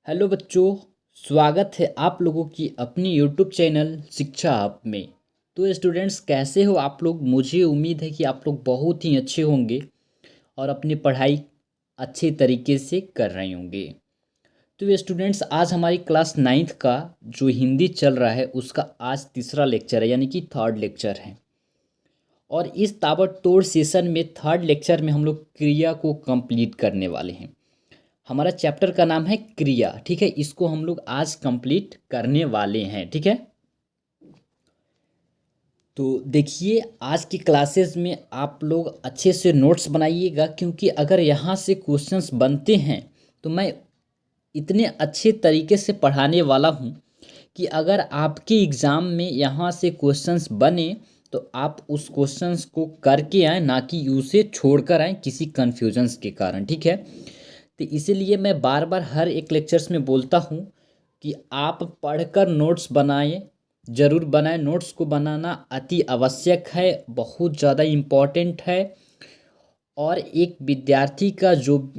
Hello बच्चों। स्वागत है आप लोगों की अपनी यूट्यूब चैनल शिक्षा हब में। तो स्टूडेंट्स, कैसे हो आप लोग? मुझे उम्मीद है कि आप लोग बहुत ही अच्छे होंगे और अपनी पढ़ाई अच्छे तरीके से कर रहे होंगे। तो स्टूडेंट्स, आज हमारी क्लास नाइन्थ का जो हिंदी चल रहा है उसका आज तीसरा लेक्चर है, यानी कि थर्ड लेक्चर है। और इस ताबड़तोड़ सेशन में थर्ड लेक्चर में हम लोग क्रिया को कंप्लीट करने वाले हैं। हमारा चैप्टर का नाम है क्रिया, ठीक है। इसको हम लोग आज कंप्लीट करने वाले हैं, ठीक है। तो देखिए, आज की क्लासेस में आप लोग अच्छे से नोट्स बनाइएगा, क्योंकि अगर यहाँ से क्वेश्चंस बनते हैं तो मैं इतने अच्छे तरीके से पढ़ाने वाला हूँ कि अगर आपके एग्ज़ाम में यहाँ से क्वेश्चंस बने तो आप उस क्वेश्चंस को करके आएँ, ना कि उसे छोड़ कर आएँ किसी कन्फ्यूजन्स के कारण, ठीक है। तो इसीलिए मैं बार बार हर एक लेक्चर्स में बोलता हूँ कि आप पढ़कर नोट्स बनाएं, ज़रूर बनाएं। नोट्स को बनाना अति आवश्यक है, बहुत ज़्यादा इम्पॉर्टेंट है। और एक विद्यार्थी का जो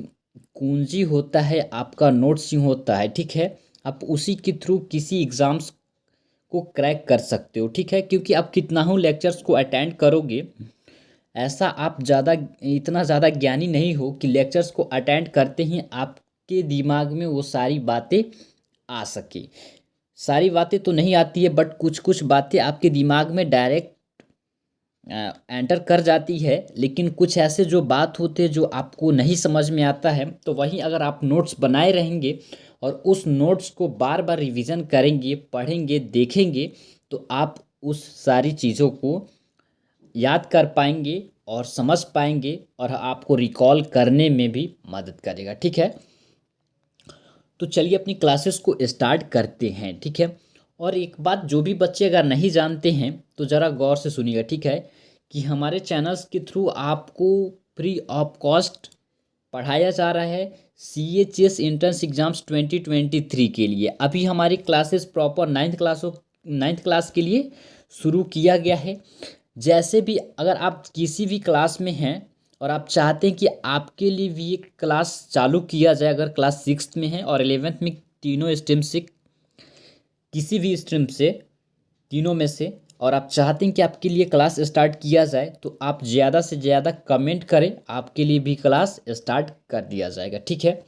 कुंजी होता है आपका नोट्स ही होता है, ठीक है। आप उसी के थ्रू किसी एग्ज़ाम्स को क्रैक कर सकते हो, ठीक है। क्योंकि आप कितना ही लेक्चर्स को अटेंड करोगे, ऐसा आप ज़्यादा इतना ज़्यादा ज्ञानी नहीं हो कि लेक्चर्स को अटेंड करते ही आपके दिमाग में वो सारी बातें आ सके। सारी बातें तो नहीं आती है, बट कुछ कुछ बातें आपके दिमाग में डायरेक्ट एंटर कर जाती है। लेकिन कुछ ऐसे जो बात होते हैं जो आपको नहीं समझ में आता है, तो वहीं अगर आप नोट्स बनाए रहेंगे और उस नोट्स को बार बार रिवीजन करेंगे, पढ़ेंगे, देखेंगे, तो आप उस सारी चीज़ों को याद कर पाएंगे और समझ पाएंगे, और आपको रिकॉल करने में भी मदद करेगा, ठीक है। तो चलिए अपनी क्लासेस को स्टार्ट करते हैं, ठीक है। और एक बात, जो भी बच्चे अगर नहीं जानते हैं तो ज़रा गौर से सुनिएगा, ठीक है, कि हमारे चैनल्स के थ्रू आपको फ्री ऑफ कॉस्ट पढ़ाया जा रहा है CHS एंट्रेंस एग्ज़ाम्स 2023 के लिए। अभी हमारी क्लासेस प्रॉपर नाइन्थ क्लास के लिए शुरू किया गया है। जैसे भी अगर आप किसी भी क्लास में हैं और आप चाहते हैं कि आपके लिए भी एक क्लास चालू किया जाए, अगर क्लास सिक्स्थ में है और 11th में, तीनों स्ट्रीम से किसी भी स्ट्रीम से, तीनों में से, और आप चाहते हैं कि आपके लिए क्लास स्टार्ट किया जाए, तो आप ज़्यादा से ज़्यादा कमेंट करें, आपके लिए भी क्लास स्टार्ट कर दिया जाएगा, ठीक है।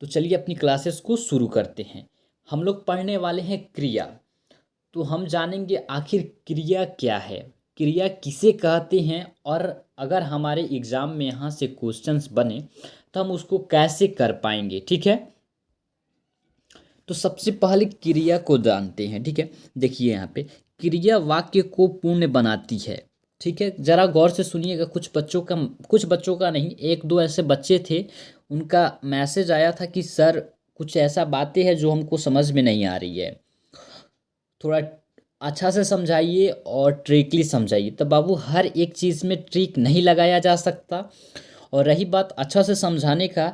तो चलिए अपनी क्लासेस को शुरू करते हैं। हम लोग पढ़ने वाले हैं क्रिया। तो हम जानेंगे आखिर क्रिया क्या है, क्रिया किसे कहते हैं, और अगर हमारे एग्ज़ाम में यहाँ से क्वेश्चंस बने तो हम उसको कैसे कर पाएंगे, ठीक है। तो सबसे पहले क्रिया को जानते हैं, ठीक है। देखिए यहाँ पे क्रिया वाक्य को पूर्ण बनाती है, ठीक है। ज़रा गौर से सुनिएगा। कुछ बच्चों का नहीं, एक दो ऐसे बच्चे थे, उनका मैसेज आया था कि सर कुछ ऐसा बातें हैं जो हमको समझ में नहीं आ रही है, थोड़ा अच्छा से समझाइए और ट्रिकली समझाइए। तो बाबू, हर एक चीज़ में ट्रिक नहीं लगाया जा सकता। और रही बात अच्छा से समझाने का,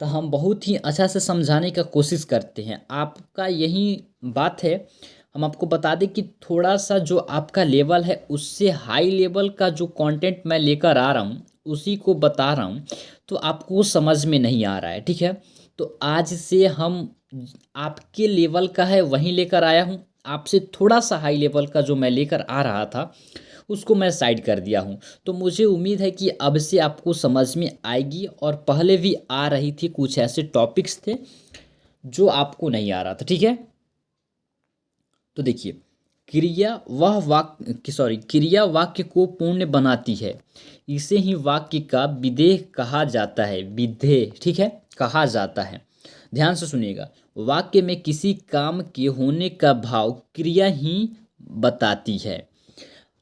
तो हम बहुत ही अच्छा से समझाने का कोशिश करते हैं। आपका यही बात है, हम आपको बता दें कि थोड़ा सा जो आपका लेवल है उससे हाई लेवल का जो कंटेंट मैं लेकर आ रहा हूँ उसी को बता रहा हूँ, तो आपको समझ में नहीं आ रहा है, ठीक है। तो आज से हम आपके लेवल का है वहीं लेकर आया हूँ, आपसे थोड़ा सा हाई लेवल का जो मैं लेकर आ रहा था उसको मैं साइड कर दिया हूँ। तो मुझे उम्मीद है कि अब से आपको समझ में आएगी, और पहले भी आ रही थी, कुछ ऐसे टॉपिक्स थे जो आपको नहीं आ रहा था, ठीक है। तो देखिए, क्रिया वाक्य को पूर्ण बनाती है। इसे ही वाक्य का विधेय कहा जाता है, विधेय, ठीक है, कहा जाता है। ध्यान से सुनिएगा। वाक्य में किसी काम के होने का भाव क्रिया ही बताती है।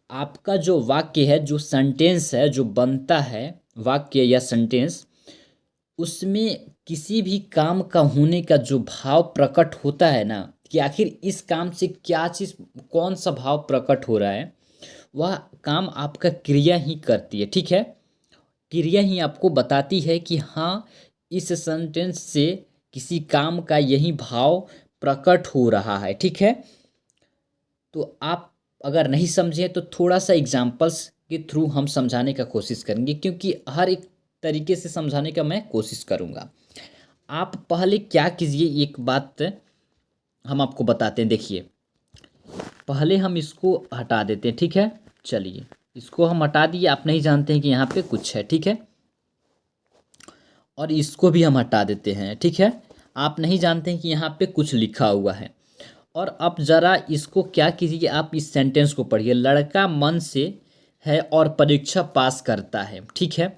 आपका जो वाक्य है, जो सेंटेंस है, जो बनता है वाक्य या सेंटेंस, उसमें किसी भी काम का होने का जो भाव प्रकट होता है ना, कि आखिर इस काम से क्या चीज़, कौन सा भाव प्रकट हो रहा है, वह काम आपका क्रिया ही करती है, ठीक है। क्रिया ही आपको बताती है कि हाँ, इस सेंटेंस से किसी काम का यही भाव प्रकट हो रहा है, ठीक है। तो आप अगर नहीं समझे तो थोड़ा सा एग्जाम्पल्स के थ्रू हम समझाने का कोशिश करेंगे, क्योंकि हर एक तरीके से समझाने का मैं कोशिश करूँगा। आप पहले क्या कीजिए, एक बात हम आपको बताते हैं। देखिए, पहले हम इसको हटा देते हैं, ठीक है। चलिए, इसको हम हटा दिए। आप नहीं जानते हैं कि यहाँ पे कुछ है, ठीक है। और इसको भी हम हटा देते हैं, ठीक है। आप नहीं जानते हैं कि यहाँ पे कुछ लिखा हुआ है। और अब ज़रा इसको क्या कीजिए, आप इस सेंटेंस को पढ़िए। लड़का मन से है और परीक्षा पास करता है, ठीक है।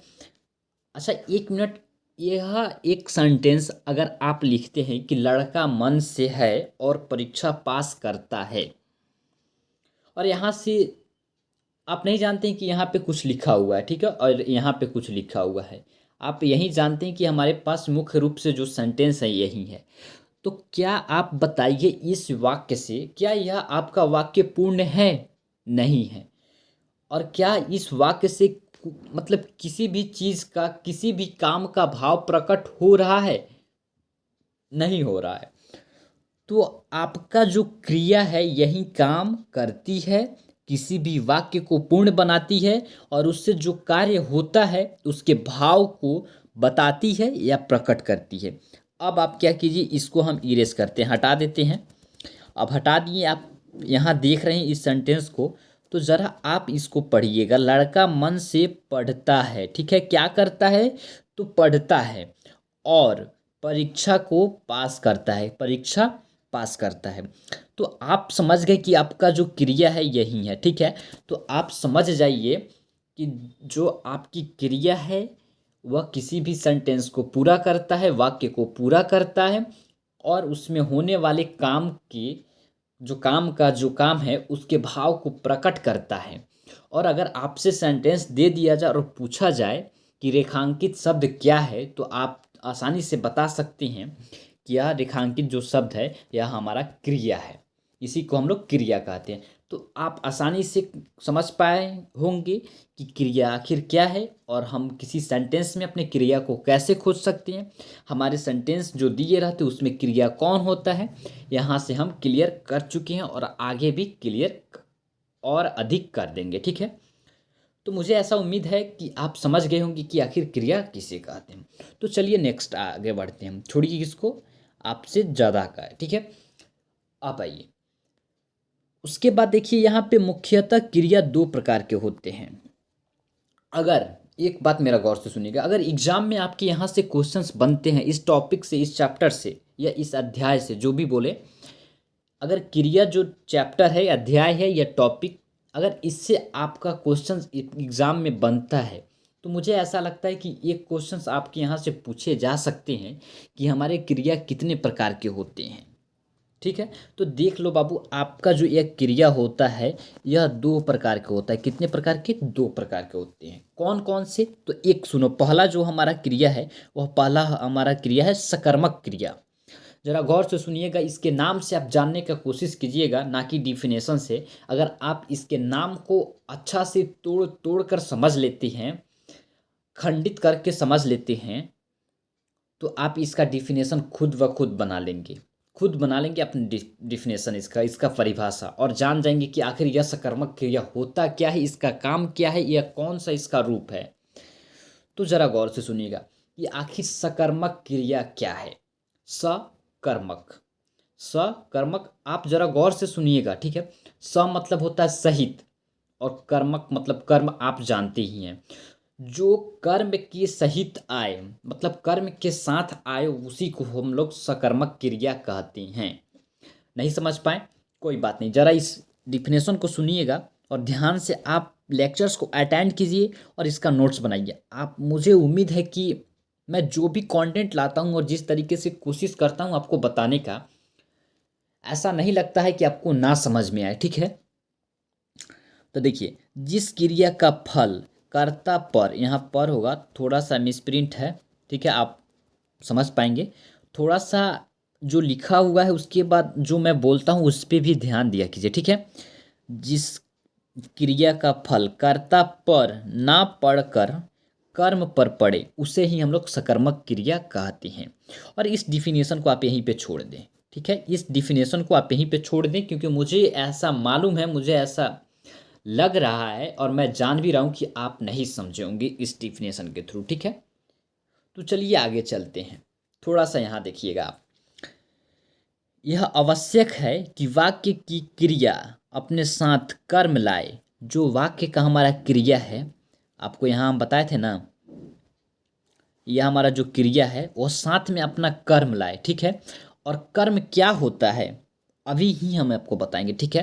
अच्छा, एक मिनट। यह एक सेंटेंस अगर आप लिखते हैं कि लड़का मन से है और परीक्षा पास करता है, और यहाँ से आप नहीं जानते हैं कि यहाँ पे कुछ लिखा हुआ है, ठीक है, और यहाँ पे कुछ लिखा हुआ है। आप यही जानते हैं कि हमारे पास मुख्य रूप से जो सेंटेंस है यही है। तो क्या आप बताइए, इस वाक्य से क्या यह आपका वाक्य पूर्ण है? नहीं है। और क्या इस वाक्य से मतलब किसी भी चीज़ का, किसी भी काम का भाव प्रकट हो रहा है? नहीं हो रहा है। तो आपका जो क्रिया है यही काम करती है, किसी भी वाक्य को पूर्ण बनाती है, और उससे जो कार्य होता है उसके भाव को बताती है या प्रकट करती है। अब आप क्या कीजिए, इसको हम इरेज करते हैं, हटा देते हैं। अब हटा दिए। आप यहाँ देख रहे हैं इस सेंटेंस को, तो ज़रा आप इसको पढ़िएगा। लड़का मन से पढ़ता है, ठीक है। क्या करता है? तो पढ़ता है, और परीक्षा को पास करता है, परीक्षा पास करता है। तो आप समझ गए कि आपका जो क्रिया है यही है, ठीक है। तो आप समझ जाइए कि जो आपकी क्रिया है वह किसी भी सेंटेंस को पूरा करता है, वाक्य को पूरा करता है, और उसमें होने वाले काम की, जो काम है उसके भाव को प्रकट करता है। और अगर आपसे सेंटेंस दे दिया जाए और पूछा जाए कि रेखांकित शब्द क्या है, तो आप आसानी से बता सकते हैं कि यह रेखांकित जो शब्द है यह हमारा क्रिया है। इसी को हम लोग क्रिया कहते हैं। तो आप आसानी से समझ पाए होंगे कि क्रिया आखिर क्या है, और हम किसी सेंटेंस में अपने क्रिया को कैसे खोज सकते हैं। हमारे सेंटेंस जो दिए रहते हैं उसमें क्रिया कौन होता है, यहाँ से हम क्लियर कर चुके हैं, और आगे भी क्लियर और अधिक कर देंगे, ठीक है। तो मुझे ऐसा उम्मीद है कि आप समझ गए होंगे कि आखिर क्रिया किसे कहते हैं। तो चलिए नेक्स्ट आगे बढ़ते हैं, छोड़िए इसको, आपसे ज़्यादा का है, ठीक है। आप आइए। उसके बाद देखिए, यहाँ पे मुख्यतः क्रिया दो प्रकार के होते हैं। अगर एक बात मेरा गौर से सुनिएगा, अगर एग्जाम में आपके यहाँ से क्वेश्चंस बनते हैं इस टॉपिक से, इस चैप्टर से, या इस अध्याय से, जो भी बोले, अगर क्रिया जो चैप्टर है, अध्याय है या टॉपिक, अगर इससे आपका क्वेश्चन एग्ज़ाम में बनता है, तो मुझे ऐसा लगता है कि ये क्वेश्चंस आपके यहाँ से पूछे जा सकते हैं कि हमारे क्रिया कितने प्रकार के होते हैं, ठीक है। तो देख लो बाबू, आपका जो यह क्रिया होता है यह दो प्रकार का होता है। कितने प्रकार के? दो प्रकार के होते हैं। कौन कौन से? तो एक सुनो, पहला जो हमारा क्रिया है वह पहला हमारा क्रिया है सकर्मक क्रिया। जरा गौर से सुनिएगा, इसके नाम से आप जानने का कोशिश कीजिएगा, ना कि डिफिनेशन से। अगर आप इसके नाम को अच्छा से तोड़ तोड़ कर समझ लेते हैं, खंडित करके समझ लेते हैं, तो आप इसका डिफिनेशन खुद व खुद बना लेंगे। खुद बना लेंगे अपनी डिफिनेशन, इसका इसका परिभाषा, और जान जाएंगे कि आखिर यह सकर्मक क्रिया होता क्या है, इसका काम क्या है, यह कौन सा इसका रूप है। तो जरा गौर से सुनिएगा कि आखिर सकर्मक क्रिया क्या है। सकर्मक, सकर्मक, आप जरा गौर से सुनिएगा, ठीक है। स मतलब होता है सहित, और कर्मक मतलब कर्म, आप जानते ही हैं। जो कर्म के सहित आए, मतलब कर्म के साथ आए, उसी को हम लोग सकर्मक क्रिया कहते हैं। नहीं समझ पाए? कोई बात नहीं, जरा इस डिफिनेशन को सुनिएगा और ध्यान से आप लेक्चर्स को अटेंड कीजिए और इसका नोट्स बनाइए। आप, मुझे उम्मीद है कि मैं जो भी कंटेंट लाता हूँ और जिस तरीके से कोशिश करता हूँ आपको बताने का, ऐसा नहीं लगता है कि आपको ना समझ में आए, ठीक है। तो देखिए, जिस क्रिया का फल कर्ता पर, यहाँ पर होगा, थोड़ा सा मिसप्रिंट है, ठीक है, आप समझ पाएंगे। थोड़ा सा जो लिखा हुआ है उसके बाद जो मैं बोलता हूँ उस पर भी ध्यान दिया कीजिए, ठीक है। जिस क्रिया का फल कर्ता पर ना पढ़कर कर्म पर पड़े, उसे ही हम लोग सकर्मक क्रिया कहते हैं। और इस डिफिनेशन को आप यहीं पे छोड़ दें, ठीक है। इस डिफिनेशन को आप यहीं पे छोड़ दें, क्योंकि मुझे ऐसा मालूम है, मुझे ऐसा लग रहा है, और मैं जान भी रहा हूँ कि आप नहीं समझे होंगे इस डिफिनेशन के थ्रू, ठीक है। तो चलिए आगे चलते हैं, थोड़ा सा यहाँ देखिएगा आप। यह आवश्यक है कि वाक्य की क्रिया अपने साथ कर्म लाए। जो वाक्य का हमारा क्रिया है, आपको यहाँ हम बताए थे ना, यह हमारा जो क्रिया है वो साथ में अपना कर्म लाए, ठीक है। और कर्म क्या होता है अभी ही हम आपको बताएंगे, ठीक है।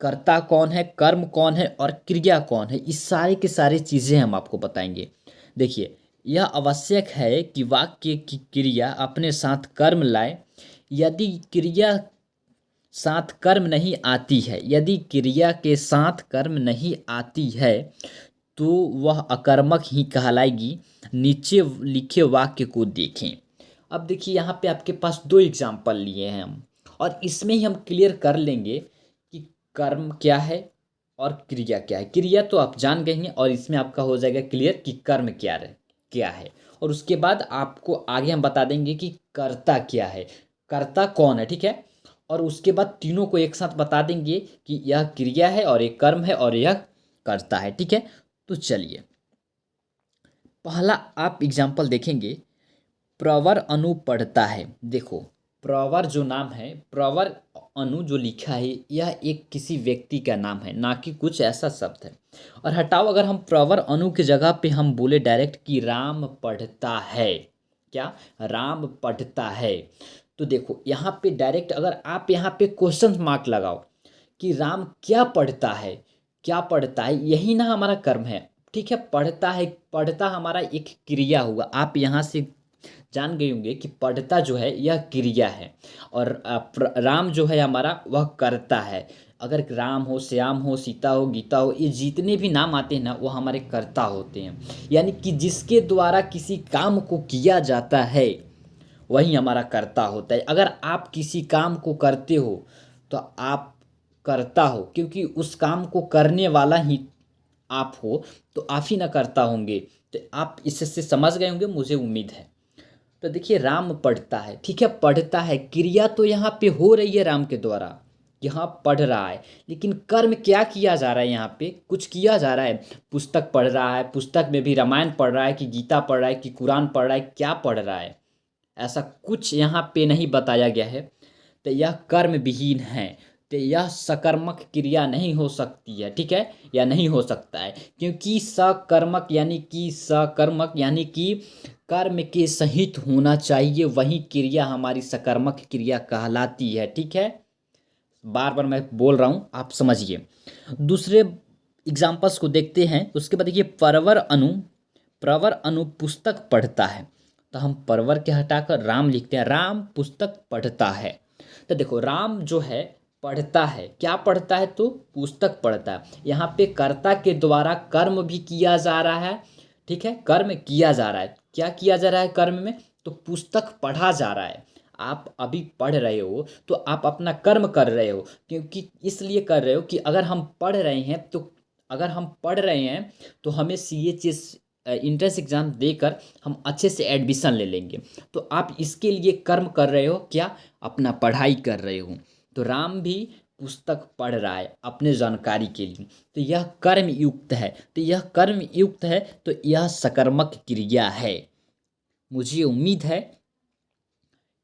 कर्ता कौन है, कर्म कौन है और क्रिया कौन है, इस सारे की सारी चीज़ें हम आपको बताएंगे। देखिए, यह आवश्यक है कि वाक्य की क्रिया अपने साथ कर्म लाए। यदि क्रिया साथ कर्म नहीं आती है, यदि क्रिया के साथ कर्म नहीं आती है तो वह अकर्मक ही कहलाएगी। नीचे लिखे वाक्य को देखें। अब देखिए, यहाँ पे आपके पास दो एग्जाम्पल लिए हैं हम, और इसमें ही हम क्लियर कर लेंगे कि कर्म क्या है और क्रिया क्या है। क्रिया तो आप जान गए हैं, और इसमें आपका हो जाएगा क्लियर कि कर्म क्या है। और उसके बाद आपको आगे हम बता देंगे कि कर्ता क्या है, कर्ता कौन है, ठीक है। और उसके बाद तीनों को एक साथ बता देंगे कि यह क्रिया है और यह कर्म है और यह कर्ता है, ठीक है। तो चलिए, पहला आप एग्जाम्पल देखेंगे, प्रवर अनु पढ़ता है। देखो, प्रवर जो नाम है, प्रवर अनु जो लिखा है, यह एक किसी व्यक्ति का नाम है, ना कि कुछ ऐसा शब्द है। और हटाओ, अगर हम प्रवर अनु की जगह पे हम बोले डायरेक्ट कि राम पढ़ता है, क्या राम पढ़ता है, तो देखो यहाँ पे डायरेक्ट अगर आप यहाँ पे क्वेश्चन मार्क लगाओ कि राम क्या पढ़ता है, क्या पढ़ता है, यही ना हमारा कर्म है, ठीक है। पढ़ता है, पढ़ता हमारा एक क्रिया हुआ। आप यहाँ से जान गए होंगे कि पढ़ता जो है यह क्रिया है, और राम जो है हमारा वह कर्ता है। अगर राम हो, श्याम हो, सीता हो, गीता हो, ये जितने भी नाम आते हैं ना, वो हमारे कर्ता होते हैं। यानी कि जिसके द्वारा किसी काम को किया जाता है वही हमारा कर्ता होता है। अगर आप किसी काम को करते हो तो आप करता हो, क्योंकि उस काम को करने वाला ही आप हो, तो आप ही ना करता होंगे। तो आप इससे समझ गए होंगे, मुझे उम्मीद है। तो देखिए, राम पढ़ता है, ठीक है, पढ़ता है, क्रिया तो यहाँ पे हो रही है राम के द्वारा, यहाँ पढ़ रहा है। लेकिन कर्म क्या किया जा रहा है, यहाँ पे कुछ किया जा रहा है। पुस्तक पढ़ रहा है, पुस्तक में भी रामायण पढ़ रहा है कि गीता पढ़ रहा है कि कुरान पढ़ रहा है, क्या पढ़ रहा है, ऐसा कुछ यहाँ पे नहीं बताया गया है। तो यह कर्म विहीन है, तो यह सकर्मक क्रिया नहीं हो सकती है, ठीक है, या नहीं हो सकता है। क्योंकि सकर्मक यानी कि कर्म के सहित होना चाहिए, वही क्रिया हमारी सकर्मक क्रिया कहलाती है, ठीक है। बार बार मैं बोल रहा हूँ, आप समझिए। दूसरे एग्जाम्पल्स को देखते हैं। उसके बाद देखिए, प्रवर अनु पुस्तक पढ़ता है। तो हम परवर के हटाकर राम लिखते हैं, राम पुस्तक पढ़ता है। तो देखो, राम जो है पढ़ता है, क्या पढ़ता है, तो पुस्तक पढ़ता है। यहाँ पे कर्ता के द्वारा कर्म भी किया जा रहा है, ठीक है, कर्म किया जा रहा है। क्या किया जा रहा है कर्म में, तो पुस्तक पढ़ा जा रहा है। आप अभी पढ़ रहे हो तो आप अपना कर्म कर रहे हो, क्योंकि इसलिए कर रहे हो कि अगर हम पढ़ रहे हैं तो हमें CHS इंट्रेंस एग्ज़ाम देकर हम अच्छे से एडमिशन ले लेंगे। तो आप इसके लिए कर्म कर रहे हो, क्या, अपना पढ़ाई कर रहे हो। तो राम भी पुस्तक पढ़ रहा है अपने जानकारी के लिए, तो यह कर्म युक्त है। तो यह कर्म युक्त है, तो यह सकर्मक क्रिया है। मुझे उम्मीद है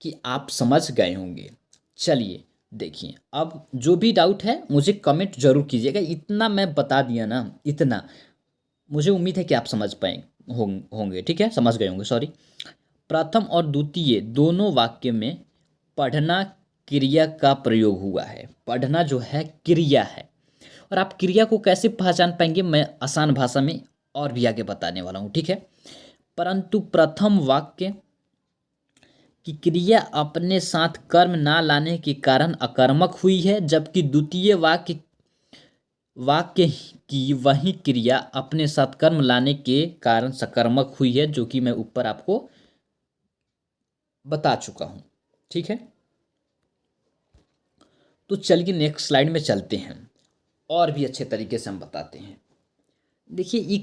कि आप समझ गए होंगे। चलिए देखिए, अब जो भी डाउट है मुझे कमेंट जरूर कीजिएगा। इतना मैं बता दिया ना, इतना मुझे उम्मीद है कि आप समझ पाए होंगे, ठीक है, समझ गए होंगे, सॉरी। प्रथम और द्वितीय दोनों वाक्य में पढ़ना क्रिया का प्रयोग हुआ है। पढ़ना जो है क्रिया है। और आप क्रिया को कैसे पहचान पाएंगे, मैं आसान भाषा में और भी आगे बताने वाला हूँ, ठीक है। परंतु प्रथम वाक्य की क्रिया अपने साथ कर्म ना लाने के कारण अकर्मक हुई है, जबकि द्वितीय वाक्य की वही क्रिया अपने साथ कर्म लाने के कारण सकर्मक हुई है, जो कि मैं ऊपर आपको बता चुका हूं, ठीक है। तो चलिए नेक्स्ट स्लाइड में चलते हैं, और भी अच्छे तरीके से हम बताते हैं। देखिए,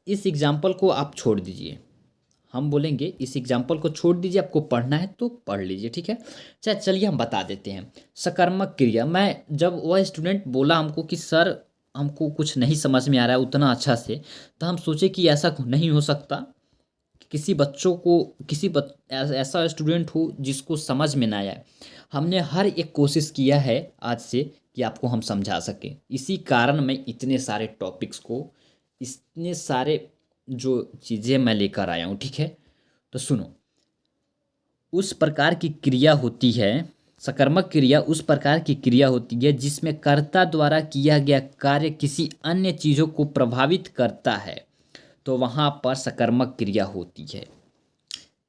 इस एग्जाम्पल को आप छोड़ दीजिए, हम बोलेंगे इस एग्जाम्पल को छोड़ दीजिए, आपको पढ़ना है तो पढ़ लीजिए, ठीक है। चलिए हम बता देते हैं। सकर्मक क्रिया, मैं जब वह स्टूडेंट बोला हमको कि सर हमको कुछ नहीं समझ में आ रहा है उतना अच्छा से, तो हम सोचे कि ऐसा नहीं हो सकता, किसी बच्चों को ऐसा स्टूडेंट हो जिसको समझ में ना आए। हमने हर एक कोशिश किया है आज से कि आपको हम समझा सकें। इसी कारण मैं इतने सारे टॉपिक्स को, इतने सारे जो चीज़ें मैं लेकर आया हूँ, ठीक है। तो सुनो, उस प्रकार की क्रिया होती है, सकर्मक क्रिया उस प्रकार की क्रिया होती है जिसमें कर्ता द्वारा किया गया कार्य किसी अन्य चीज़ों को प्रभावित करता है, तो वहाँ पर सकर्मक क्रिया होती है।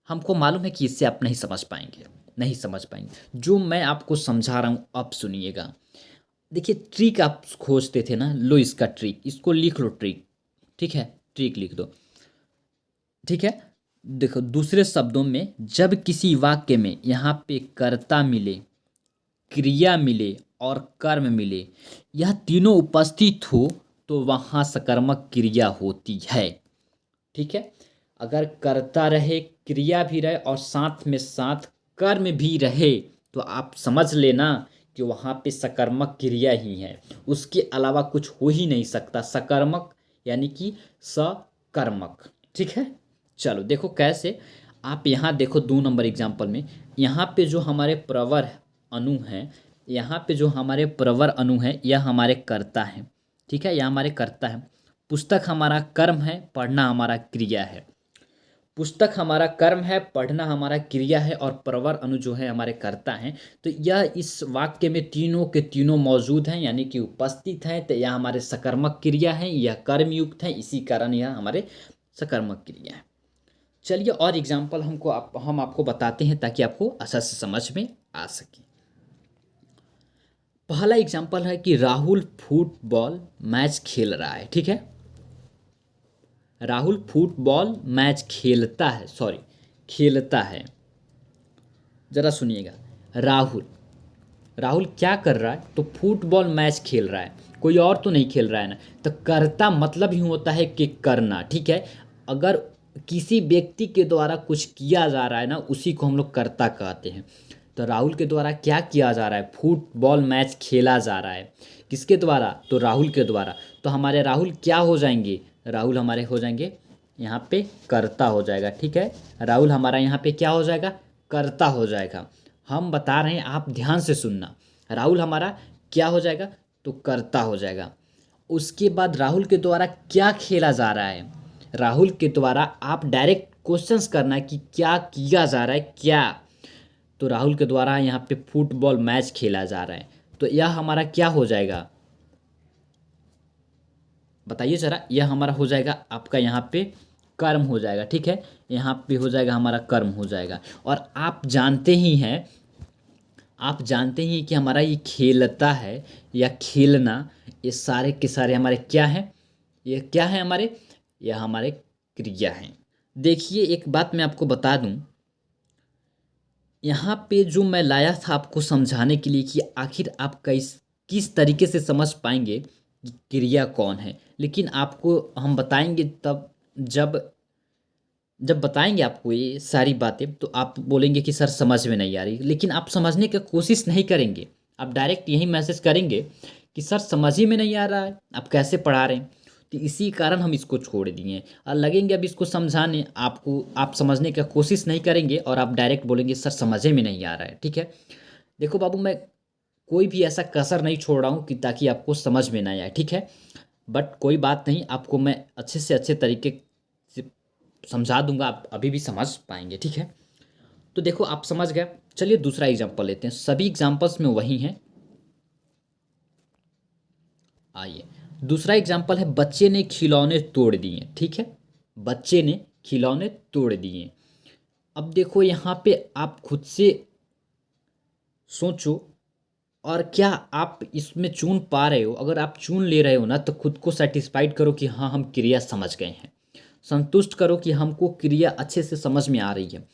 हमको मालूम है कि इससे आप नहीं समझ पाएंगे, नहीं समझ पाएंगे। जो मैं आपको समझा रहा हूँ अब सुनिएगा। देखिए, ट्रिक आप खोजते थे ना, लो इसका ट्रिक, इसको लिख लो ट्रिक, ठीक है, ट्रिक लिख दो, ठीक है। देखो, दूसरे शब्दों में जब किसी वाक्य में यहाँ पे कर्ता मिले, क्रिया मिले और कर्म मिले, यह तीनों उपस्थित हो, तो वहाँ सकर्मक क्रिया होती है, ठीक है। अगर कर्ता रहे, क्रिया भी रहे और साथ में साथ कर्म भी रहे, तो आप समझ लेना कि वहाँ पे सकर्मक क्रिया ही है, उसके अलावा कुछ हो ही नहीं सकता। सकर्मक यानी कि सकर्मक, ठीक है। चलो देखो कैसे। आप यहाँ देखो 2 नंबर एग्जाम्पल में, यहाँ पे जो हमारे प्रवर अणु हैं, यहाँ पे जो हमारे प्रवर अणु हैं, यह हमारे कर्ता हैं, ठीक है, यह हमारे कर्ता हैं। पुस्तक हमारा कर्म है, पढ़ना हमारा क्रिया है। पुस्तक हमारा कर्म है, पढ़ना हमारा क्रिया है, और प्रवर अणु जो है हमारे कर्ता हैं। तो यह इस वाक्य में तीनों के तीनों मौजूद हैं, यानी कि उपस्थित हैं। तो यह हमारे सकर्मक क्रिया हैं, यह कर्मयुक्त हैं, इसी कारण यह हमारे सकर्मक क्रिया है। चलिए और एग्जाम्पल हम आपको बताते हैं ताकि आपको अच्छा से समझ में आ सके। पहला एग्जाम्पल है कि राहुल फुटबॉल मैच खेल रहा है, ठीक है। राहुल फुटबॉल मैच खेलता है, सॉरी, खेलता है। जरा सुनिएगा, राहुल राहुल क्या कर रहा है, तो फुटबॉल मैच खेल रहा है, कोई और तो नहीं खेल रहा है ना। तो कर्ता मतलब ही होता है कि करना, ठीक है। अगर किसी व्यक्ति के द्वारा कुछ किया जा रहा है ना, उसी को हम लोग कर्ता कहते हैं। तो राहुल के द्वारा क्या किया जा रहा है, फुटबॉल मैच खेला जा रहा है, किसके द्वारा, तो राहुल के द्वारा। तो हमारे राहुल क्या हो जाएंगे, राहुल हमारे हो जाएंगे यहाँ पे कर्ता हो जाएगा, ठीक है। राहुल हमारा यहाँ पे क्या हो जाएगा, कर्ता हो जाएगा। हम बता रहे हैं, आप ध्यान से सुनना। राहुल हमारा क्या हो जाएगा, तो कर्ता हो जाएगा। उसके बाद राहुल के द्वारा क्या खेला जा रहा है, राहुल के द्वारा आप डायरेक्ट क्वेश्चंस करना है कि क्या किया जा रहा है, क्या। तो राहुल के द्वारा यहाँ पे फुटबॉल मैच खेला जा रहा है, तो यह हमारा क्या हो जाएगा, बताइए जरा। यह हमारा हो जाएगा आपका यहाँ पे कर्म हो जाएगा, ठीक है। यहाँ पे हो जाएगा हमारा कर्म हो जाएगा। और आप जानते ही हैं कि हमारा ये खेलता है या खेलना, ये सारे के सारे हमारे क्या हैं, ये क्या है हमारे, यह हमारे क्रिया हैं। देखिए, एक बात मैं आपको बता दूं, यहाँ पे जो मैं लाया था आपको समझाने के लिए कि आखिर आप किस तरीके से समझ पाएंगे कि क्रिया कौन है, लेकिन आपको हम बताएंगे तब, जब जब बताएंगे आपको ये सारी बातें, तो आप बोलेंगे कि सर समझ में नहीं आ रही, लेकिन आप समझने की कोशिश नहीं करेंगे। आप डायरेक्ट यही मैसेज करेंगे कि सर समझ ही में नहीं आ रहा है, आप कैसे पढ़ा रहे हैं। तो इसी कारण हम इसको छोड़ दिए और लगेंगे अब इसको समझाने आपको, आप समझने की कोशिश नहीं करेंगे और आप डायरेक्ट बोलेंगे सर समझ में नहीं आ रहा है, ठीक है। देखो बाबू, मैं कोई भी ऐसा कसर नहीं छोड़ रहा हूँ कि ताकि आपको समझ में ना आए, ठीक है। बट कोई बात नहीं, आपको मैं अच्छे से अच्छे तरीके से समझा दूंगा, आप अभी भी समझ पाएंगे, ठीक है। तो देखो, आप समझ गए। चलिए दूसरा एग्जांपल लेते हैं, सभी एग्जांपल्स में वही हैं। आइए, दूसरा एग्जांपल है, बच्चे ने खिलौने तोड़ दिए, ठीक है। बच्चे ने खिलौने तोड़ दिए। अब देखो यहाँ पे आप खुद से सोचो, और क्या आप इसमें चुन पा रहे हो। अगर आप चुन ले रहे हो ना, तो खुद को सेटिस्फाइड करो कि हाँ, हम क्रिया समझ गए हैं। संतुष्ट करो कि हमको क्रिया अच्छे से समझ में आ रही है।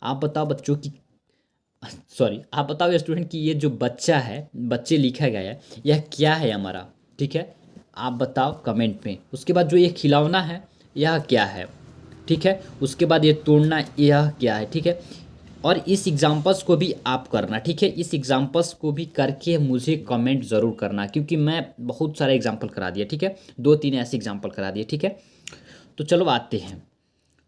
आप बताओ बच्चों की, सॉरी, आप बताओ स्टूडेंट कि ये जो बच्चा है, बच्चे लिखा गया है, यह क्या है हमारा, ठीक है। आप बताओ कमेंट में। उसके बाद जो ये खिलौना है, यह क्या है, ठीक है। उसके बाद ये तोड़ना, यह क्या है, ठीक है। और इस एग्जाम्पल्स को भी आप करना, ठीक है। इस एग्जाम्पल्स को भी करके मुझे कमेंट ज़रूर करना, क्योंकि मैं बहुत सारे एग्जाम्पल करा दिए, ठीक है। 2-3 ऐसे एग्जाम्पल करा दिए, ठीक है। तो चलो आते हैं।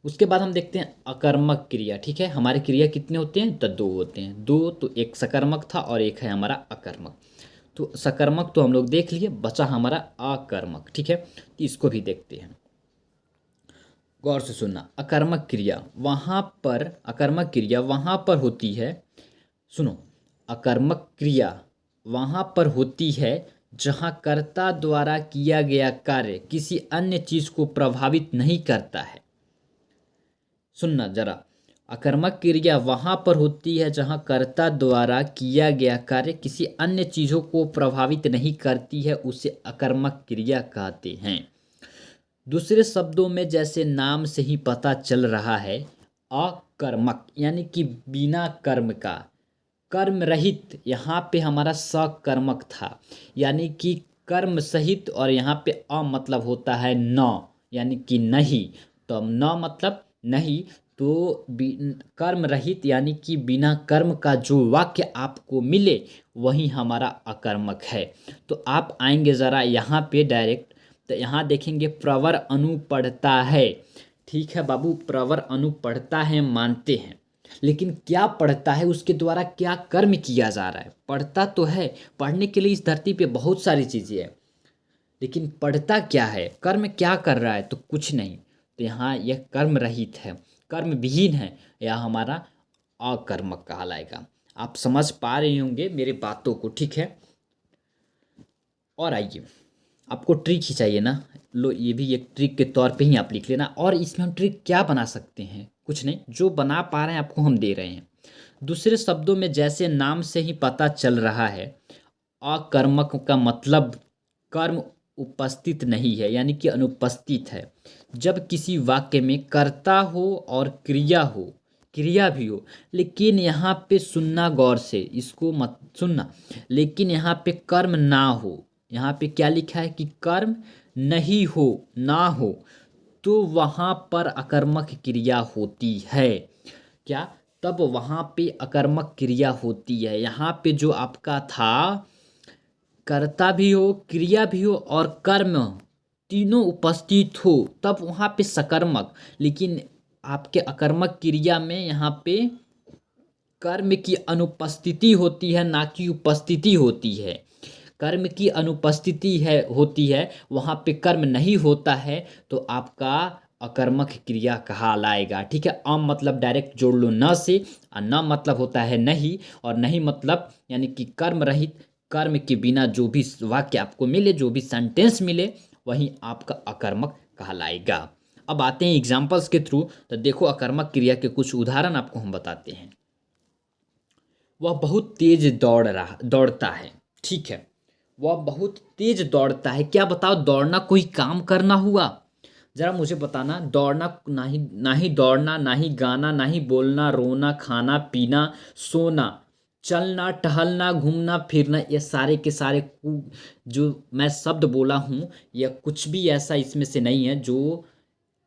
उसके बाद हम देखते हैं अकर्मक क्रिया। ठीक है, हमारे क्रिया कितने होते हैं? तो दो होते हैं। दो तो एक सकर्मक था और एक है हमारा अकर्मक। तो सकर्मक तो हम लोग देख लिए, बचा हमारा अकर्मक। ठीक है, तो इसको भी देखते हैं। गौर से सुनना, अकर्मक क्रिया वहाँ पर होती है। सुनो, अकर्मक क्रिया वहाँ पर होती है जहाँ कर्ता द्वारा किया गया कार्य किसी अन्य चीज को प्रभावित नहीं करता है। सुनना जरा, अकर्मक क्रिया वहाँ पर होती है जहाँ कर्ता द्वारा किया गया कार्य किसी अन्य चीजों को प्रभावित नहीं करती है, उसे अकर्मक क्रिया कहते हैं। दूसरे शब्दों में जैसे नाम से ही पता चल रहा है, अकर्मक यानी कि बिना कर्म का, कर्म रहित, यहाँ पे हमारा सकर्मक था यानी कि कर्म सहित, और यहाँ पे अ मतलब होता है न यानी कि नहीं। तो अब न मतलब नहीं, तो कर्म रहित यानी कि बिना कर्म का जो वाक्य आपको मिले वही हमारा अकर्मक है। तो आप आएंगे ज़रा यहाँ पे डायरेक्ट, तो यहाँ देखेंगे प्रवर अनु पढ़ता है। ठीक है बाबू, प्रवर अनु पढ़ता है मानते हैं, लेकिन क्या पढ़ता है, उसके द्वारा क्या कर्म किया जा रहा है? पढ़ता तो है, पढ़ने के लिए इस धरती पे बहुत सारी चीज़ें हैं, लेकिन पढ़ता क्या है, कर्म क्या कर रहा है? तो कुछ नहीं। तो यहाँ यह कर्म रहित है, कर्म विहीन है, यह हमारा अकर्मक कहलाएगा। आप समझ पा रहे होंगे मेरे बातों को। ठीक है, और आइए, आपको ट्रिक ही चाहिए ना, लो ये भी एक ट्रिक के तौर पे ही आप लिख लेना। और इसमें हम ट्रिक क्या बना सकते हैं? कुछ नहीं, जो बना पा रहे हैं आपको हम दे रहे हैं। दूसरे शब्दों में जैसे नाम से ही पता चल रहा है, अकर्मक का मतलब कर्म उपस्थित नहीं है यानी कि अनुपस्थित है। जब किसी वाक्य में कर्ता हो और क्रिया भी हो, लेकिन यहाँ पे सुनना गौर से, इसको मत सुनना, लेकिन यहाँ पे कर्म ना हो। यहाँ पे क्या लिखा है कि कर्म नहीं हो, ना हो, तो वहाँ पर अकर्मक क्रिया होती है। क्या? तब वहाँ पे अकर्मक क्रिया होती है। यहाँ पे जो आपका था, कर्ता भी हो, क्रिया भी हो और कर्म तीनों उपस्थित हो, तब वहाँ पे सकर्मक। लेकिन आपके अकर्मक क्रिया में यहाँ पे कर्म की अनुपस्थिति होती है, ना कि उपस्थिति होती है। कर्म की अनुपस्थिति है होती है, वहाँ पे कर्म नहीं होता है, तो आपका अकर्मक क्रिया कहलाएगा। ठीक है, अम मतलब डायरेक्ट जोड़ लो न से, और न मतलब होता है नहीं, और नहीं मतलब यानी कि कर्म रहित, कर्म के बिना जो भी वाक्य आपको मिले, जो भी सेंटेंस मिले, वही आपका अकर्मक कहलाएगा। अब आते हैं एग्जाम्पल्स के थ्रू। तो देखो, अकर्मक क्रिया के कुछ उदाहरण आपको हम बताते हैं। वह बहुत तेज दौड़ता है। ठीक है, वह बहुत तेज दौड़ता है। क्या बताओ, दौड़ना कोई काम करना हुआ? जरा मुझे बताना, दौड़ना ना ही दौड़ना, ना ही गाना, ना ही बोलना, रोना, खाना पीना, सोना, चलना, टहलना, घूमना फिरना, ये सारे के सारे जो मैं शब्द बोला हूँ, यह कुछ भी ऐसा इसमें से नहीं है जो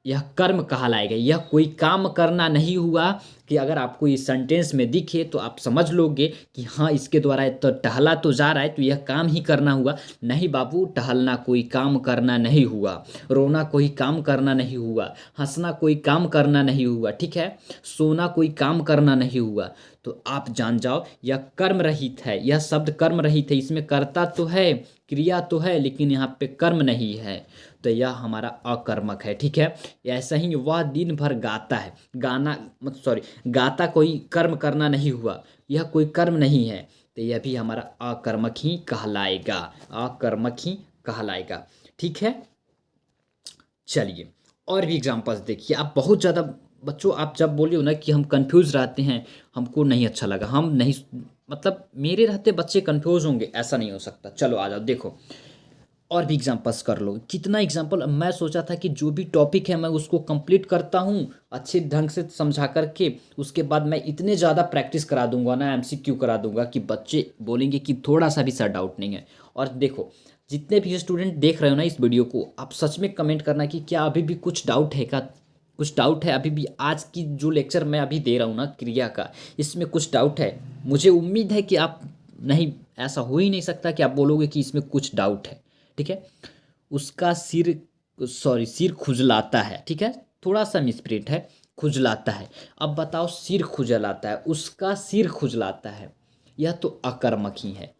यह कर्म कहलाएगा। यह कोई काम करना नहीं हुआ कि अगर आपको इस सेंटेंस में दिखे तो आप समझ लोगे कि हाँ, इसके द्वारा तो टहला तो जा रहा है, तो यह काम ही करना हुआ। नहीं बाबू, टहलना कोई काम करना नहीं हुआ, रोना कोई काम करना नहीं हुआ, हंसना कोई काम करना नहीं हुआ। ठीक है, सोना कोई काम करना नहीं हुआ। तो आप जान जाओ, यह कर्म रहित है, यह शब्द कर्म रहित है। इसमें कर्ता तो है, क्रिया तो है, लेकिन यहाँ पे कर्म नहीं है, तो यह हमारा अकर्मक है। ठीक है, ऐसा ही वह दिन भर गाता है। गाना मत सॉरी गाता कोई कर्म करना नहीं हुआ, यह कोई कर्म नहीं है, तो यह भी हमारा अकर्मक ही कहलाएगा, अकर्मक ही कहलाएगा। ठीक है, चलिए और भी एग्जांपल्स देखिए। आप बहुत ज़्यादा बच्चों, आप जब बोलिए ना कि हम कंफ्यूज रहते हैं, हमको नहीं अच्छा लगा, हम नहीं, मतलब मेरे रहते बच्चे कंफ्यूज होंगे, ऐसा नहीं हो सकता। चलो आ जाओ, देखो और भी एग्जांपल्स कर लो। कितना एग्जांपल, मैं सोचा था कि जो भी टॉपिक है मैं उसको कंप्लीट करता हूँ अच्छे ढंग से समझा करके, उसके बाद मैं इतने ज़्यादा प्रैक्टिस करा दूंगा ना, एमसीक्यू करा दूंगा कि बच्चे बोलेंगे कि थोड़ा सा भी सर डाउट नहीं है। और देखो, जितने भी स्टूडेंट देख रहे हो ना इस वीडियो को, आप सच में कमेंट करना कि क्या अभी भी कुछ डाउट है, क्या कुछ डाउट है अभी भी? आज की जो लेक्चर मैं अभी दे रहा हूँ ना क्रिया का, इसमें कुछ डाउट है? मुझे उम्मीद है कि आप नहीं, ऐसा हो ही नहीं सकता कि आप बोलोगे कि इसमें कुछ डाउट है। ठीक है, उसका सिर खुजलाता है। ठीक है, थोड़ा सा मिसप्रिंट है, खुजलाता है। अब बताओ सिर खुजलाता है, उसका सिर खुजलाता है, यह तो अकर्मक ही है।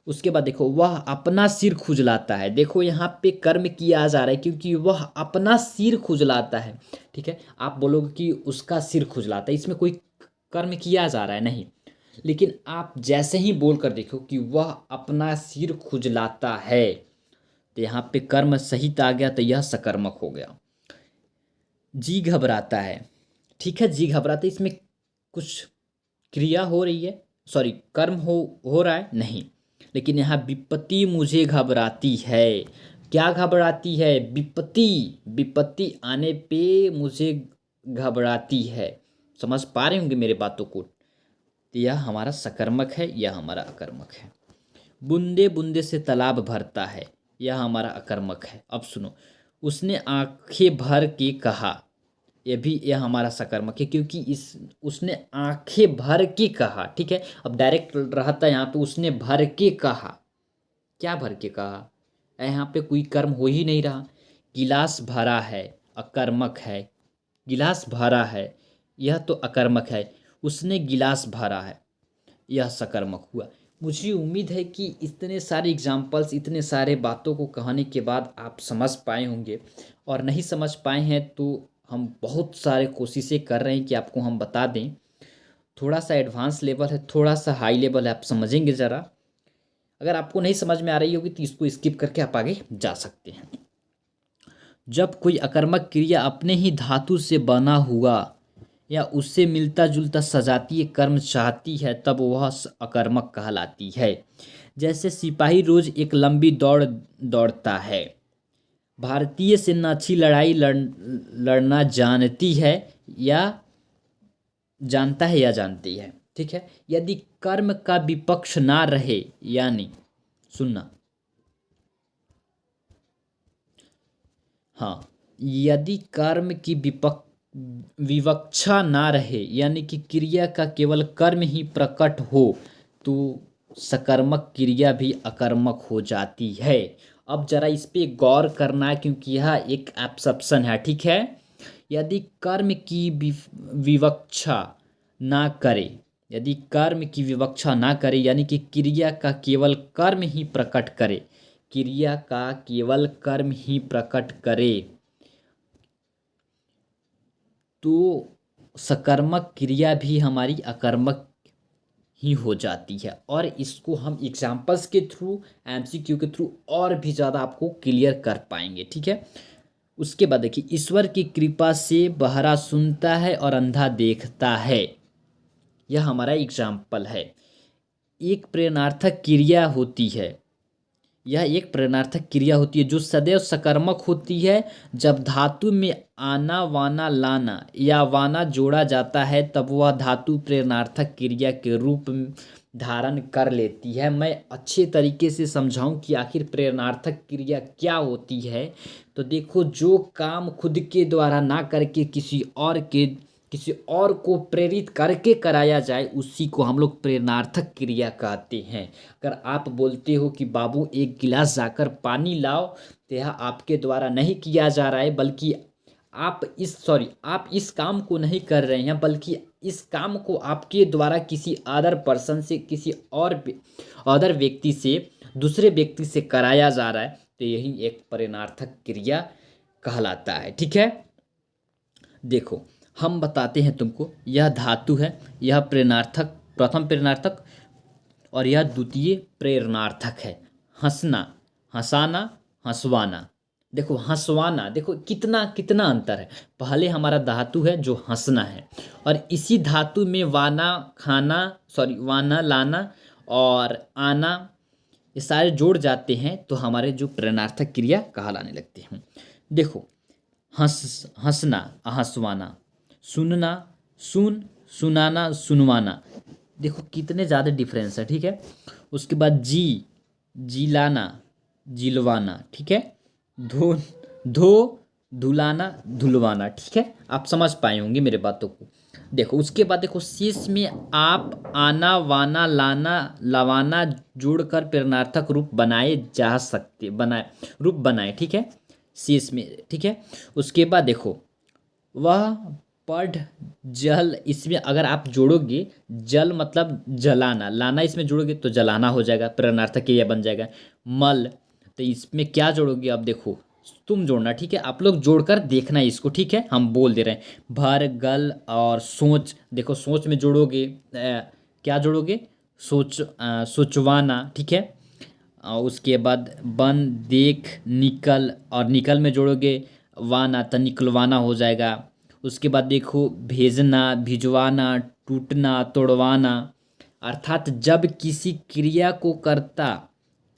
उसके बाद देखो वह अपना सिर खुजलाता है, देखो यहाँ पे कर्म किया जा रहा है क्योंकि वह अपना सिर खुजलाता है। ठीक है, आप बोलोगे कि उसका सिर खुजलाता है, इसमें कोई कर्म किया जा रहा है नहीं, लेकिन आप जैसे ही बोल कर देखो कि वह अपना सिर खुजलाता है, तो यहाँ पे कर्म सहित आ गया, तो यह सकर्मक हो गया। जी घबराता है, ठीक है, जी घबराता है, इसमें कुछ क्रिया हो रही है, सॉरी कर्म हो रहा है नहीं, लेकिन यहाँ विपत्ति मुझे घबराती है। क्या घबराती है? विपत्ति, विपत्ति आने पे मुझे घबराती है। समझ पा रहे होंगे मेरे बातों को। तो यह हमारा सकर्मक है, यह हमारा अकर्मक है। बूंदे बूंदे से तालाब भरता है, यह हमारा अकर्मक है। अब सुनो, उसने आंखें भर के कहा, यह हमारा सकर्मक है क्योंकि इस उसने आंखें भर के कहा। ठीक है, अब डायरेक्ट रहता है यहाँ पे, उसने भर के कहा, क्या भर के कहा? यहाँ पे कोई कर्म हो ही नहीं रहा। गिलास भरा है, अकर्मक है। गिलास भरा है, यह तो अकर्मक है। उसने गिलास भरा है, यह सकर्मक हुआ। मुझे उम्मीद है कि इतने सारे एग्जाम्पल्स, इतने सारे बातों को कहने के बाद आप समझ पाए होंगे, और नहीं समझ पाए हैं तो हम बहुत सारे कोशिशें कर रहे हैं कि आपको हम बता दें। थोड़ा सा एडवांस लेवल है, थोड़ा सा हाई लेवल है, आप समझेंगे ज़रा। अगर आपको नहीं समझ में आ रही होगी तो इसको स्किप करके आप आगे जा सकते हैं। जब कोई अकर्मक क्रिया अपने ही धातु से बना हुआ या उससे मिलता जुलता सजातीय कर्म चाहती है, तब वह अकर्मक कहलाती है। जैसे सिपाही रोज एक लंबी दौड़ दौड़ता है। भारतीय सेना अच्छी लड़ाई लड़ना जानती है या जानता है या जानती है। ठीक है, यदि कर्म का विपक्ष ना रहे, यानी सुनना, हाँ, यदि कर्म की विवक्षा ना रहे, यानी कि क्रिया का केवल कर्म ही प्रकट हो, तो सकर्मक क्रिया भी अकर्मक हो जाती है। अब जरा इस पे गौर करना है क्योंकि यह एक एक्सेप्शन है। ठीक है, यदि कर्म की विवक्षा ना करे, यदि कर्म की विवक्षा ना करे, यानी कि क्रिया का केवल कर्म ही प्रकट करे, क्रिया का केवल कर्म ही प्रकट करे, तो सकर्मक क्रिया भी हमारी अकर्मक ही हो जाती है। और इसको हम एग्जाम्पल्स के थ्रू, एमसीक्यू के थ्रू और भी ज़्यादा आपको क्लियर कर पाएंगे। ठीक है, उसके बाद देखिए, ईश्वर की कृपा से बहरा सुनता है और अंधा देखता है, यह हमारा एग्जाम्पल है। एक प्रेरणार्थक क्रिया होती है, यह एक प्रेरणार्थक क्रिया होती है जो सदैव सकर्मक होती है। जब धातु में आना वाना लाना या वाना जोड़ा जाता है, तब वह धातु प्रेरणार्थक क्रिया के रूप धारण कर लेती है। मैं अच्छे तरीके से समझाऊं कि आखिर प्रेरणार्थक क्रिया क्या होती है, तो देखो, जो काम खुद के द्वारा ना करके किसी और को प्रेरित करके कराया जाए, उसी को हम लोग प्रेरणार्थक क्रिया कहते हैं। अगर आप बोलते हो कि बाबू एक गिलास जाकर पानी लाओ, तो यह आपके द्वारा नहीं किया जा रहा है, बल्कि आप इस काम को नहीं कर रहे हैं, बल्कि इस काम को आपके द्वारा किसी अदर पर्सन से, किसी और अदर व्यक्ति से, दूसरे व्यक्ति से कराया जा रहा है, तो यही एक प्रेरणार्थक क्रिया कहलाता है। ठीक है, देखो हम बताते हैं तुमको, यह धातु है, यह प्रेरणार्थक, प्रथम प्रेरणार्थक, और यह द्वितीय प्रेरणार्थक है। हंसना, हंसाना, हंसवाना। देखो हंसवाना, देखो कितना कितना अंतर है। पहले हमारा धातु है जो हंसना है, और इसी धातु में वाना खाना, सॉरी वाना लाना और आना, ये सारे जोड़ जाते हैं, तो हमारे जो प्रेरणार्थक क्रिया कहलाने लगते हैं। देखो, हंसना, हंसवाना, सुनना, सुनाना, सुनवाना, देखो कितने ज़्यादा डिफरेंस है। ठीक है, उसके बाद जिलाना, जिलवाना। ठीक है, धो धुलाना, धुलवाना। ठीक है, आप समझ पाए होंगे मेरे बातों को। देखो उसके बाद देखो, शेष में आप आना वाना लाना लवाना जोड़कर प्रेरणार्थक रूप रूप बनाए। ठीक है, शेष में। ठीक है, उसके बाद देखो, वह पढ़ जल, इसमें अगर आप जोड़ोगे जल मतलब जलाना, लाना इसमें जोड़ोगे तो जलाना हो जाएगा, प्रेरणार्थक क्रिया बन जाएगा। मल, तो इसमें क्या जोड़ोगे अब देखो, तुम जोड़ना, ठीक है, आप लोग जोड़कर देखना इसको, ठीक है, हम बोल दे रहे हैं। भर गल और सोच, देखो सोच में जोड़ोगे क्या जोड़ोगे, सोचवाना, ठीक है। और उसके बाद बन देख निकल, और निकल में जोड़ोगे वाना, तो निकलवाना हो जाएगा। उसके बाद देखो भेजना, भिजवाना, टूटना, तोड़वाना। अर्थात जब किसी क्रिया को कर्ता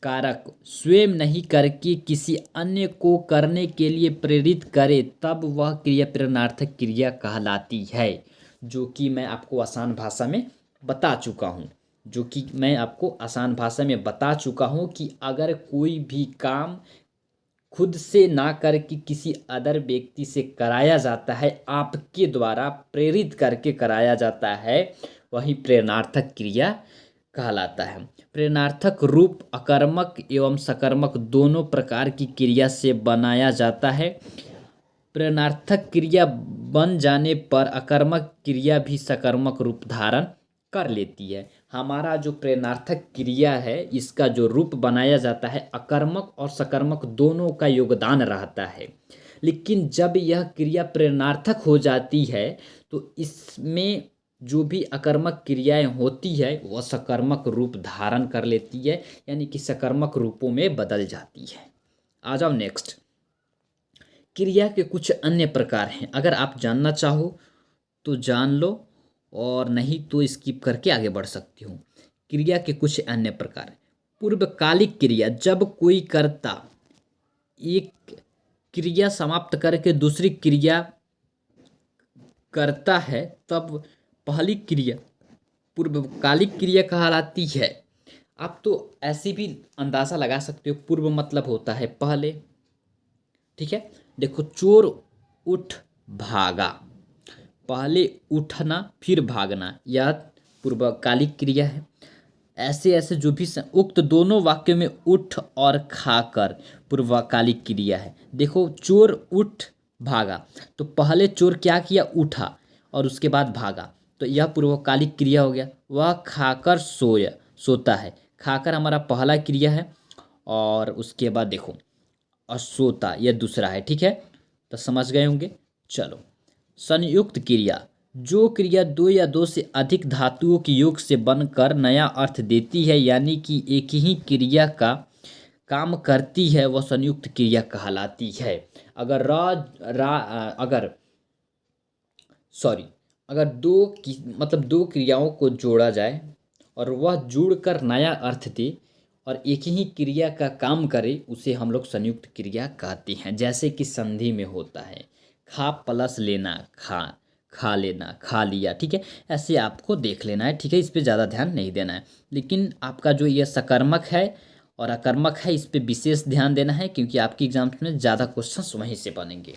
कारक स्वयं नहीं करके किसी अन्य को करने के लिए प्रेरित करे तब वह क्रिया प्रेरणार्थक क्रिया कहलाती है। जो कि मैं आपको आसान भाषा में बता चुका हूँ, जो कि मैं आपको आसान भाषा में बता चुका हूँ कि अगर कोई भी काम खुद से ना करके किसी अदर व्यक्ति से कराया जाता है, आपके द्वारा प्रेरित करके कराया जाता है, वही प्रेरणार्थक क्रिया कहलाता है। प्रेरणार्थक रूप अकर्मक एवं सकर्मक दोनों प्रकार की क्रिया से बनाया जाता है। प्रेरणार्थक क्रिया बन जाने पर अकर्मक क्रिया भी सकर्मक रूप धारण कर लेती है। हमारा जो प्रेरणार्थक क्रिया है इसका जो रूप बनाया जाता है, अकर्मक और सकर्मक दोनों का योगदान रहता है। लेकिन जब यह क्रिया प्रेरणार्थक हो जाती है तो इसमें जो भी अकर्मक क्रियाएं होती है वह सकर्मक रूप धारण कर लेती है, यानी कि सकर्मक रूपों में बदल जाती है। आ जाओ नेक्स्ट। क्रिया के कुछ अन्य प्रकार हैं, अगर आप जानना चाहो तो जान लो, और नहीं तो स्किप करके आगे बढ़ सकती हो। क्रिया के कुछ अन्य प्रकार। पूर्वकालिक क्रिया, जब कोई कर्ता एक क्रिया समाप्त करके दूसरी क्रिया करता है तब पहली क्रिया पूर्वकालिक क्रिया कहलाती है। आप तो ऐसे भी अंदाज़ा लगा सकते हो, पूर्व मतलब होता है पहले, ठीक है। देखो चोर उठ भागा, पहले उठना फिर भागना, यह पूर्वकालिक क्रिया है। ऐसे ऐसे जो भी उक्त दोनों वाक्यों में उठ और खाकर पूर्वकालिक क्रिया है। देखो चोर उठ भागा, तो पहले चोर क्या किया, उठा और उसके बाद भागा, तो यह पूर्वकालिक क्रिया हो गया। वह खाकर सोता है, खाकर हमारा पहला क्रिया है, और उसके बाद देखो असोता यह दूसरा है, ठीक है, तो समझ गए होंगे। चलो संयुक्त क्रिया, जो क्रिया दो या दो से अधिक धातुओं के योग से बनकर नया अर्थ देती है, यानी कि एक ही क्रिया का काम करती है, वह संयुक्त क्रिया कहलाती है। अगर अगर सॉरी अगर मतलब दो क्रियाओं को जोड़ा जाए और वह जुड़कर नया अर्थ दे और एक ही क्रिया का काम करे, उसे हम लोग संयुक्त क्रिया कहते हैं। जैसे कि संधि में होता है, खा प्लस लेना, खा लेना, खा लिया, ठीक है, ऐसे आपको देख लेना है, ठीक है, इस पे ज़्यादा ध्यान नहीं देना है। लेकिन आपका जो यह सकर्मक है और अकर्मक है, इस पे विशेष ध्यान देना है, क्योंकि आपके एग्जाम्स में ज़्यादा क्वेश्चंस वहीं से बनेंगे।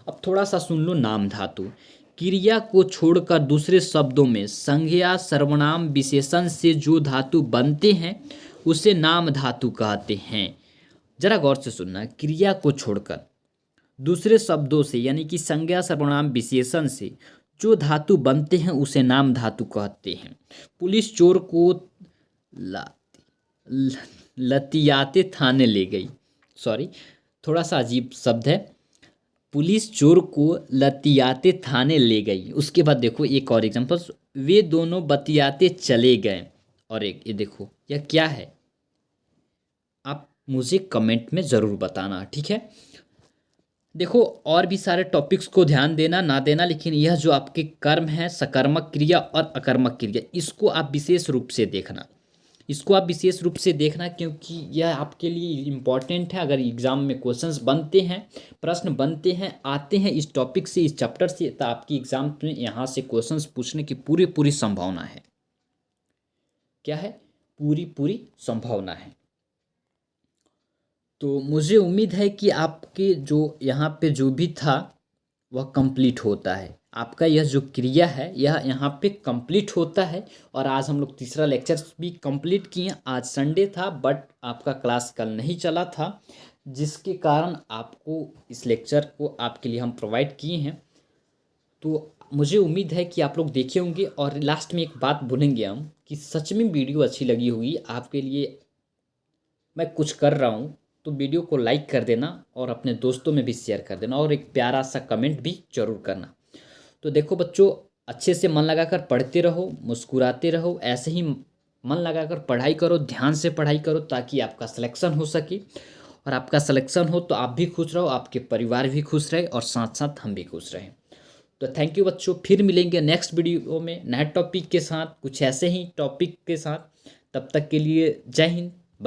अब थोड़ा सा सुन लो नाम धातु। क्रिया को छोड़कर दूसरे शब्दों में संज्ञा सर्वनाम विशेषण से जो धातु बनते हैं उसे नाम धातु कहते हैं। जरा गौर से सुनना, क्रिया को छोड़कर दूसरे शब्दों से यानी कि संज्ञा सर्वनाम विशेषण से जो धातु बनते हैं उसे नाम धातु कहते हैं। पुलिस चोर को ला, ल- लतियाते थाने ले गई, सॉरी थोड़ा सा अजीब शब्द है। पुलिस चोर को लतियाते थाने ले गई। उसके बाद देखो एक और एग्जांपल, वे दोनों बतियाते चले गए। और एक ये देखो यह क्या है, आप मुझे कमेंट में ज़रूर बताना, ठीक है। देखो और भी सारे टॉपिक्स को ध्यान देना ना देना, लेकिन यह जो आपके कर्म है सकर्मक क्रिया और अकर्मक क्रिया, इसको आप विशेष रूप से देखना, इसको आप विशेष रूप से देखना, क्योंकि यह आपके लिए इम्पॉर्टेंट है। अगर एग्जाम में क्वेश्चंस बनते हैं, प्रश्न बनते हैं, आते हैं इस टॉपिक से, इस चैप्टर से, तो आपकी एग्जाम में यहाँ से क्वेश्चंस पूछने की पूरी पूरी संभावना है। क्या है, पूरी पूरी संभावना है। तो मुझे उम्मीद है कि आपके जो यहाँ पे जो भी था वह कंप्लीट होता है। आपका यह जो क्रिया है यह यहाँ पे कंप्लीट होता है। और आज हम लोग तीसरा लेक्चर भी कंप्लीट किए। आज संडे था बट आपका क्लास कल नहीं चला था, जिसके कारण आपको इस लेक्चर को आपके लिए हम प्रोवाइड किए हैं। तो मुझे उम्मीद है कि आप लोग देखे होंगे। और लास्ट में एक बात बोलेंगे हम कि सच में वीडियो अच्छी लगी होगी आपके लिए, मैं कुछ कर रहा हूँ तो वीडियो को लाइक कर देना और अपने दोस्तों में भी शेयर कर देना और एक प्यारा सा कमेंट भी जरूर करना। तो देखो बच्चों, अच्छे से मन लगाकर पढ़ते रहो, मुस्कुराते रहो, ऐसे ही मन लगाकर पढ़ाई करो, ध्यान से पढ़ाई करो ताकि आपका सिलेक्शन हो सके। और आपका सिलेक्शन हो तो आप भी खुश रहो, आपके परिवार भी खुश रहे और साथ साथ हम भी खुश रहें। तो थैंक यू बच्चों, फिर मिलेंगे नेक्स्ट वीडियो में नए टॉपिक के साथ, कुछ ऐसे ही टॉपिक के साथ। तब तक के लिए जय हिंद।